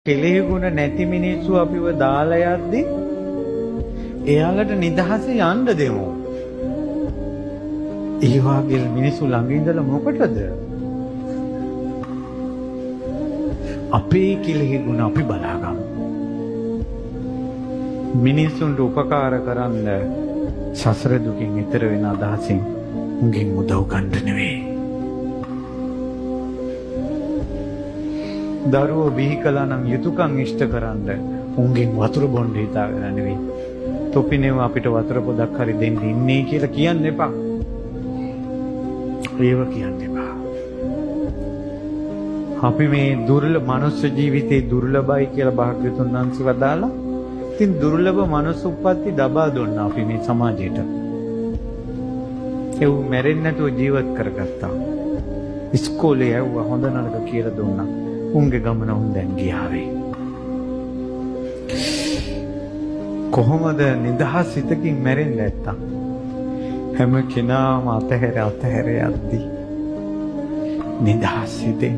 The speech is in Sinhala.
කෙලෙහි ගුණ නැති මිනිස්සු අපිව දාලා යද්දි එයාලට නිදහස යන්න දෙමු. ඒ වගේ මිනිස්සු ළඟ ඉඳලා මොකටද? අපේ කෙලෙහි ගුණ අපි බලාගමු. මිනිස්සුන්ට උපකාර කරන්න සසර දුකින් ඈතර වෙන අදහසින් උන්ගෙන් උදව් ගන්න නෙවෙයි. දරුවෝ බිහි කළා නම් යුතුයකම් ඉෂ්ට කරන්න උන්ගෙන් වතුර බොන්න හිතාගෙන නෙවෙයි. තොපිනේව අපිට වතුර පොදක් හරි දෙන්න ඉන්නේ කියලා කියන්න එපා. ඒව කියන්න එපා. අපි මේ දුර්ලභ මනුස්ස ජීවිතේ දුර්ලභයි කියලා භාග්‍යතුන් වහන්සේ වදාලා. ඉතින් දුර්ලභ මනුස්ස උප්පත්ති ලබා දුන්නා අපි මේ සමාජයට. ඒව මැරෙන්නේ නැතුව ජීවත් කරගත්තා. ඉස්කෝලේ යවුවා හොඳ නරක කියලා දුන්නා. උන්ගේ ගමන උන් දැන් ගියාවේ. කොහොමද නිදහස් හිතකින් මැරෙන්නේ නැත්තම්? හැම කෙනාම අතහැර යද්දි නිදහස් හිතෙන්